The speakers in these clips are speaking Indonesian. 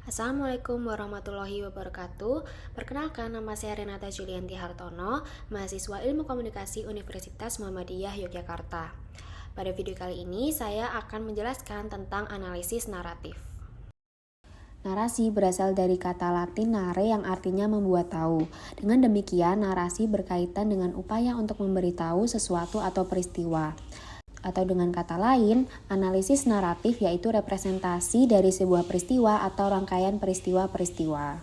Assalamualaikum warahmatullahi wabarakatuh. Perkenalkan, nama saya Renata Julianti Hartono, mahasiswa Ilmu Komunikasi Universitas Muhammadiyah Yogyakarta. Pada video kali ini, saya akan menjelaskan tentang analisis naratif. Narasi berasal dari kata Latin nare yang artinya membuat tahu. Dengan demikian, narasi berkaitan dengan upaya untuk memberitahu sesuatu atau peristiwa. Atau dengan kata lain, analisis naratif yaitu representasi dari sebuah peristiwa atau rangkaian peristiwa-peristiwa.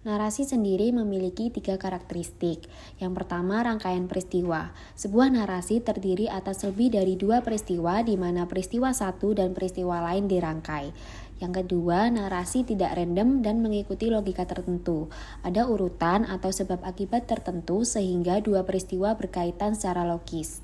Narasi sendiri memiliki 3 karakteristik. Yang pertama, rangkaian peristiwa. Sebuah narasi terdiri atas lebih dari 2 peristiwa di mana peristiwa satu dan peristiwa lain dirangkai. Yang kedua, narasi tidak random dan mengikuti logika tertentu. Ada urutan atau sebab akibat tertentu sehingga 2 peristiwa berkaitan secara logis.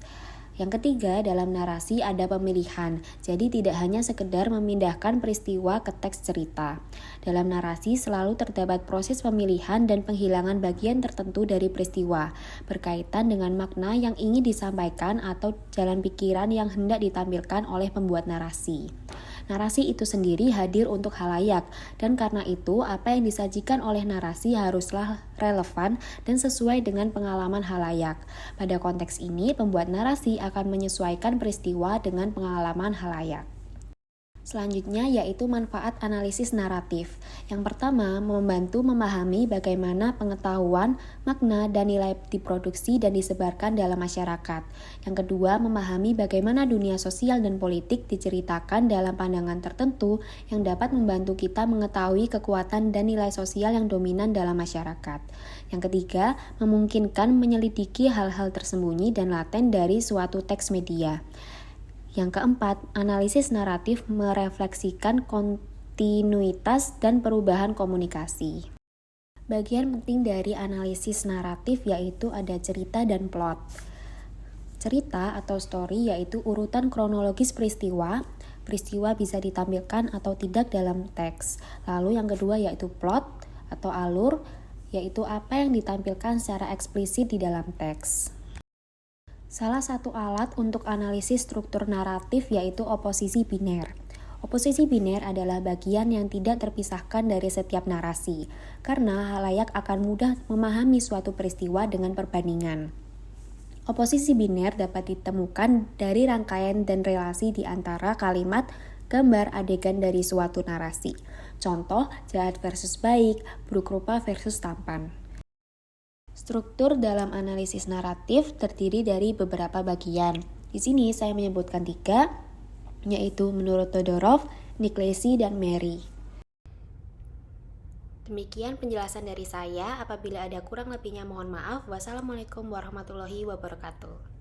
Yang ketiga, dalam narasi ada pemilihan, jadi tidak hanya sekedar memindahkan peristiwa ke teks cerita. Dalam narasi selalu terdapat proses pemilihan dan penghilangan bagian tertentu dari peristiwa, berkaitan dengan makna yang ingin disampaikan atau jalan pikiran yang hendak ditampilkan oleh pembuat narasi. Narasi itu sendiri hadir untuk khalayak, dan karena itu apa yang disajikan oleh narasi haruslah relevan dan sesuai dengan pengalaman khalayak. Pada konteks ini, pembuat narasi akan menyesuaikan peristiwa dengan pengalaman khalayak. Selanjutnya yaitu manfaat analisis naratif. Yang pertama, membantu memahami bagaimana pengetahuan, makna, dan nilai diproduksi dan disebarkan dalam masyarakat. Yang kedua, memahami bagaimana dunia sosial dan politik diceritakan dalam pandangan tertentu yang dapat membantu kita mengetahui kekuatan dan nilai sosial yang dominan dalam masyarakat. Yang ketiga, memungkinkan menyelidiki hal-hal tersembunyi dan laten dari suatu teks media. Yang keempat, analisis naratif merefleksikan kontinuitas dan perubahan komunikasi. Bagian penting dari analisis naratif yaitu ada cerita dan plot. Cerita atau story yaitu urutan kronologis peristiwa. Peristiwa bisa ditampilkan atau tidak dalam teks. Lalu yang kedua yaitu plot atau alur, yaitu apa yang ditampilkan secara eksplisit di dalam teks. Salah satu alat untuk analisis struktur naratif yaitu oposisi biner. Oposisi biner adalah bagian yang tidak terpisahkan dari setiap narasi, karena khalayak akan mudah memahami suatu peristiwa dengan perbandingan. Oposisi biner dapat ditemukan dari rangkaian dan relasi di antara kalimat, gambar, adegan dari suatu narasi. Contoh, jahat versus baik, buruk rupa versus tampan. Struktur dalam analisis naratif terdiri dari beberapa bagian. Di sini saya menyebutkan 3, yaitu menurut Todorov, Niklesi, dan Mary. Demikian penjelasan dari saya. Apabila ada kurang lebihnya mohon maaf. Wassalamualaikum warahmatullahi wabarakatuh.